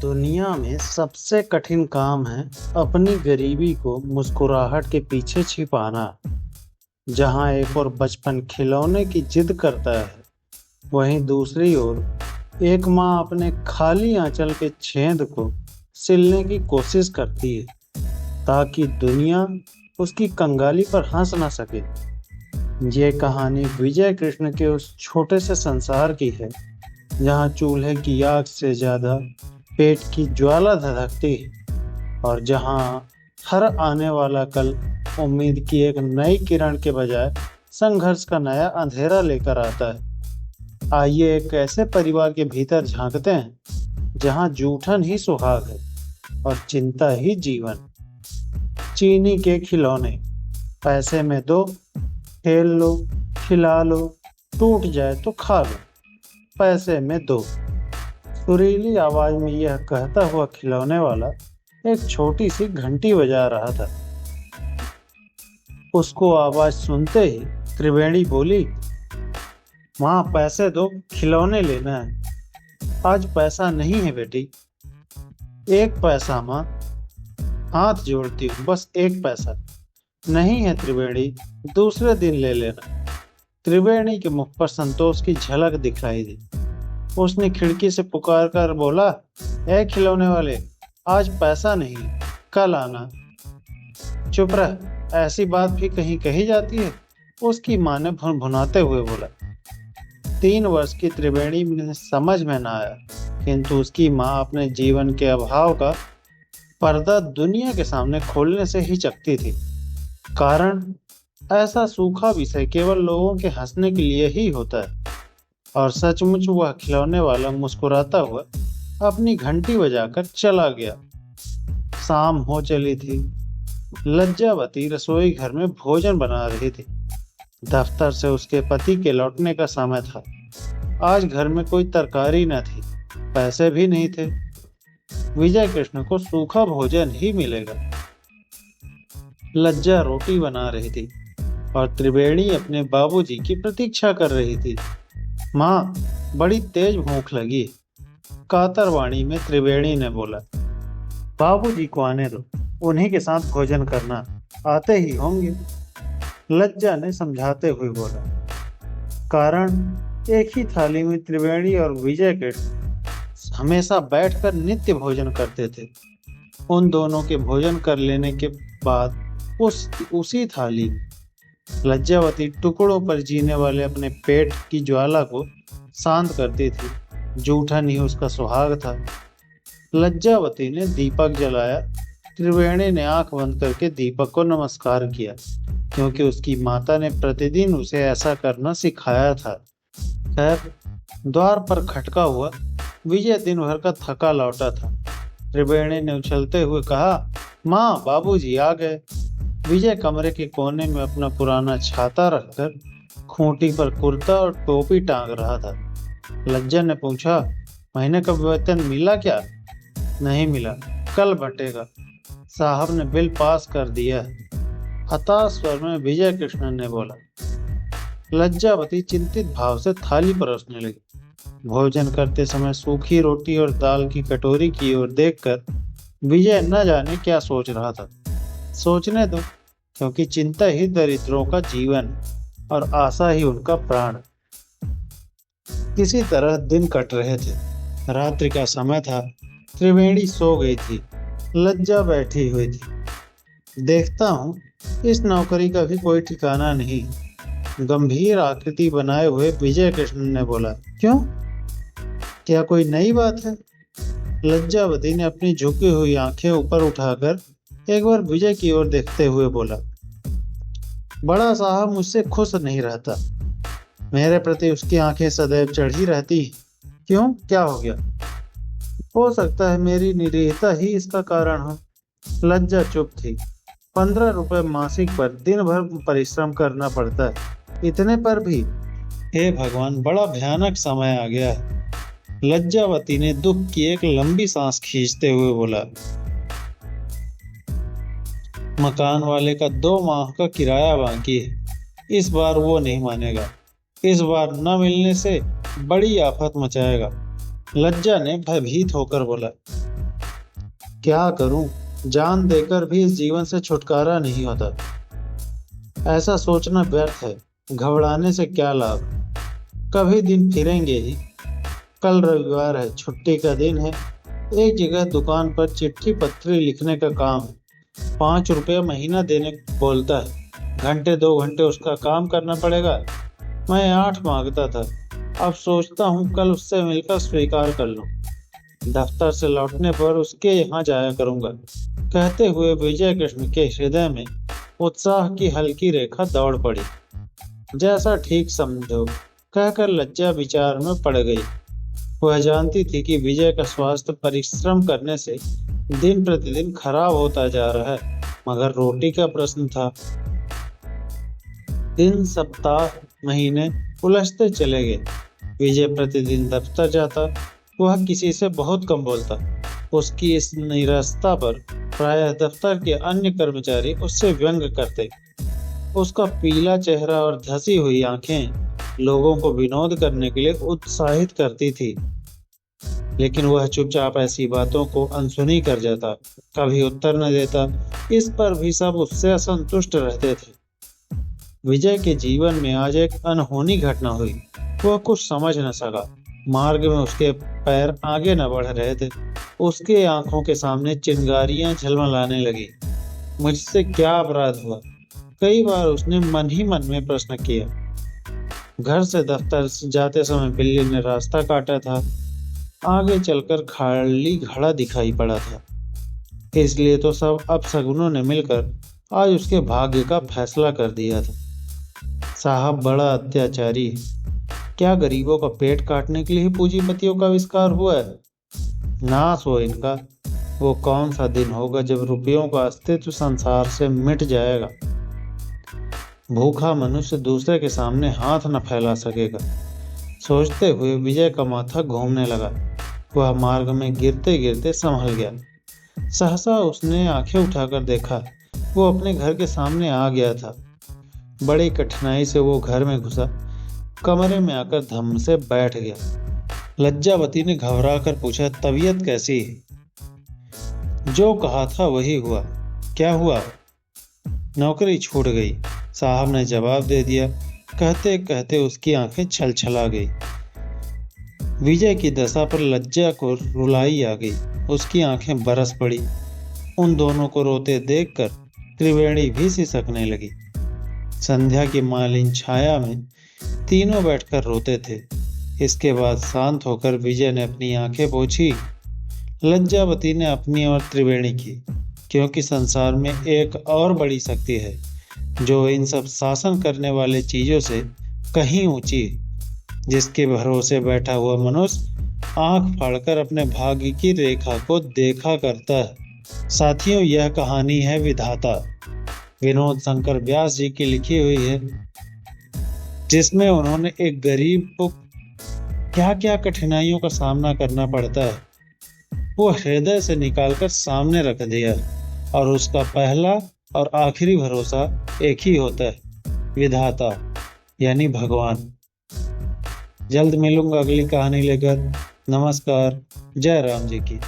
दुनिया में सबसे कठिन काम है अपनी गरीबी को मुस्कुराहट के पीछे छिपाना। जहां एक ओर बचपन खिलौने की जिद करता है, वहीं दूसरी ओर एक माँ अपने खाली आंचल के छेद को सिलने की कोशिश करती है, ताकि दुनिया उसकी कंगाली पर हंस ना सके। ये कहानी विजय कृष्ण के उस छोटे से संसार की है, जहाँ चूल्हे की आग से ज्यादा पेट की ज्वाला धधकती है, और जहाँ हर आने वाला कल उम्मीद की एक नई किरण के बजाय संघर्ष का नया अंधेरा लेकर आता है। आइए एक ऐसे परिवार के भीतर झांकते हैं जहाँ जूठन ही सुहाग है और चिंता ही जीवन। चीनी के खिलौने। पैसे में दो, खेल लो, खिला लो, टूट जाए तो खा लो। पैसे में दो। सुरीली आवाज में यह कहता हुआ खिलौने वाला एक छोटी सी घंटी बजा रहा था। उसको आवाज सुनते ही त्रिवेणी बोली, माँ पैसे दो, खिलौने लेना है। आज पैसा नहीं है बेटी। एक पैसा माँ, हाथ जोड़ती हूँ, बस एक पैसा। नहीं है त्रिवेणी, दूसरे दिन ले लेना। त्रिवेणी के मुख पर संतोष की झलक दिखाई दी। उसने खिड़की से पुकार कर बोला, ए खिलौने वाले, आज पैसा नहीं, कल आना। चुप रह, ऐसी बात भी कहीं कही जाती है, उसकी माँ ने भुनभुनाते हुए बोला। 3 वर्ष की त्रिवेणी में समझ में न आया, किंतु उसकी माँ अपने जीवन के अभाव का पर्दा दुनिया के सामने खोलने से हिचकती थी। कारण, ऐसा सूखा विषय केवल लोगों के हंसने के लिए ही होता है। और सचमुच वह खिलौने वाला मुस्कुराता हुआ अपनी घंटी बजाकर चला गया। शाम हो चली थी। लज्जावती रसोई घर में भोजन बना रही थी। दफ्तर से उसके पति के लौटने का समय था। आज घर में कोई तरकारी न थी, पैसे भी नहीं थे। विजय कृष्ण को सूखा भोजन ही मिलेगा। लज्जा रोटी बना रही थी और त्रिवेणी अपने बाबूजी की प्रतीक्षा कर रही थी। माँ, बड़ी तेज भूख लगी। कातर वाणी में त्रिवेणी ने बोला। बाबूजी को आने दो, उन्हीं के साथ भोजन करना, आते ही होंगे। लज्जा ने समझाते हुए बोला। कारण, एक ही थाली में त्रिवेणी और विजय कृष्ण हमेशा बैठकर नित्य भोजन करते थे। उन दोनों के भोजन कर लेने के बाद उसी थाली लज्जावती टुकड़ों पर जीने वाले अपने पेट की ज्वाला को शांत करती थी। जूठन ही उसका सुहाग था। लज्जावती ने दीपक जलाया। त्रिवेणी ने आंख बंद करके दीपक को नमस्कार किया, क्योंकि उसकी माता ने प्रतिदिन उसे ऐसा करना सिखाया था। खैर, द्वार पर खटका हुआ। विजय दिन भर का थका लौटा था। त्रिवेणी ने उछलते हुए कहा, माँ, बाबूजी आ गए। विजय कमरे के कोने में अपना पुराना छाता रखकर खूंटी पर कुर्ता और टोपी टांग रहा था। लज्जा ने पूछा, महीने का वेतन मिला क्या? नहीं मिला, कल बटेगा। साहब ने बिल पास कर दिया है, हताश स्वर में विजय कृष्ण ने बोला। लज्जावती चिंतित भाव से थाली परोसने लगी। भोजन करते समय सूखी रोटी और दाल की कटोरी की ओर देखकर विजय न जाने क्या सोच रहा था। सोचने दो, क्योंकि चिंता ही दरिद्रों का जीवन और आशा ही उनका प्राण। किसी तरह दिन कट रहे थे। रात्रि का समय था। त्रिवेणी सो गई थी। लज्जा बैठी हुई थी। देखता हूँ, इस नौकरी का भी कोई ठिकाना नहीं। गंभीर आकृति बनाए हुए विजय कृष्ण ने बोला। क्यों, क्या कोई नई बात है? लज्जावती ने अपनी झुकी हुई आंखें ऊपर उठाकर एक बार विजय की ओर देखते हुए बोला। बड़ा साहब मुझसे खुश नहीं रहता। मेरे प्रति उसकी आंखें सदैव चढ़ी रहती। क्यों, क्या हो गया? हो सकता है मेरी निरीहता ही इसका कारण हो। लज्जा चुप थी। 15 रुपए मासिक पर दिन भर परिश्रम करना पड़ता है। इतने पर भी, हे भगवान, बड़ा भयानक समय आ गया है। लज्जावती ने दुख की एक लंबी सांस खींचते हुए बोला। मकान वाले का 2 माह का किराया बाकी है। इस बार वो नहीं मानेगा। इस बार न मिलने से बड़ी आफत मचाएगा। लज्जा ने भयभीत होकर बोला। क्या करूं, जान देकर भी इस जीवन से छुटकारा नहीं होता। ऐसा सोचना व्यर्थ है, घबराने से क्या लाभ। कभी दिन फिरेंगे ही। कल रविवार है, छुट्टी का दिन है। एक जगह दुकान पर चिट्ठी पत्री लिखने का काम है। 5 रुपया महीना देने को बोलता है। घंटे 2 घंटे उसका काम करना पड़ेगा। मैं 8 मांगता था। अब सोचता हूँ कल उससे मिलकर स्वीकार कर लूँ। दफ्तर से लौटने पर उसके यहाँ जाया करूंगा, कहते हुए विजय कृष्ण के हृदय में उत्साह की हल्की रेखा दौड़ पड़ी। जैसा ठीक समझो, कहकर लज्जा विचार में पड़ गई। वह जानती थी कि विजय का स्वास्थ्य परिश्रम करने से दिन प्रतिदिन खराब होता जा रहा है, मगर रोटी का प्रश्न था। दिन, सप्ताह, महीने उलझते चले गए। विजय प्रतिदिन दफ्तर जाता। वह किसी से बहुत कम बोलता। उसकी इस नीरसता पर प्रायः दफ्तर के अन्य कर्मचारी उससे व्यंग करते। उसका पीला चेहरा और धसी हुई आंखें लोगों को विनोद करने के लिए उत्साहित करती थी, लेकिन वह चुपचाप ऐसी बातों को अनसुनी कर जाता, कभी उत्तर न देता। इस पर भी सब उससे असंतुष्ट रहते थे। विजय के जीवन में आज एक अनहोनी घटना हुई। वह कुछ समझ न सका। मार्ग में उसके पैर आगे न बढ़ रहे थे। उसके आंखों के सामने चिंगारियां झलमलाने लगी। मुझसे क्या अपराध हुआ? कई बार उसने मन ही मन में प्रश्न किया। घर से दफ्तर जाते समय बिल्ली ने रास्ता काटा था। आगे चलकर खाली घड़ा दिखाई पड़ा था। इसलिए तो सब अपशगुनों ने मिलकर आज उसके भाग्य का फैसला कर दिया था। साहब बड़ा अत्याचारी है। क्या गरीबों का पेट काटने के लिए पूंजीपतियों का आविष्कार हुआ है? नाश हो इनका। वो कौन सा दिन होगा जब रुपयों का अस्तित्व संसार से मिट जाएगा। भूखा मनुष्य दूसरे के सामने हाथ न फैला सकेगा। सोचते हुए विजय का माथा घूमने लगा। वह मार्ग में गिरते गिरते संभल गया। सहसा उसने आंखें उठाकर देखा। वो अपने घर के सामने आ गया था। बड़ी कठिनाई से वो घर में घुसा। कमरे में आकर धम्म से बैठ गया। लज्जावती ने घबरा कर पूछा, तबीयत कैसी है? जो कहा था वही हुआ। क्या हुआ? नौकरी छूट गई, साहब ने जवाब दे दिया। कहते कहते उसकी आंखें छलछला गई। विजय की दशा पर लज्जा को रुलाई आ गई। उसकी आंखें बरस पड़ी। उन दोनों को रोते देखकर त्रिवेणी भी सिसकने लगी। संध्या की मालिन छाया में तीनों बैठकर रोते थे। इसके बाद शांत होकर विजय ने अपनी आंखें पोंछी। लज्जावती ने अपनी और त्रिवेणी की, क्योंकि संसार में एक और बड़ी शक्ति है जो इन सब शासन करने वाले चीजों से कहीं ऊंची है, जिसके भरोसे बैठा हुआ मनुष्य आंख फाड़कर अपने भाग्य की रेखा को देखा करता है। साथियों, यह कहानी है विधाता विनोद शंकर व्यास जी की लिखी हुई है, जिसमें उन्होंने एक गरीब को क्या क्या कठिनाइयों का सामना करना पड़ता है वो हृदय से निकालकर सामने रख दिया। और उसका पहला और आखिरी भरोसा एक ही होता है, विधाता यानी भगवान। जल्द मिलूंगा अगली कहानी लेकर। नमस्कार। जय राम जी की।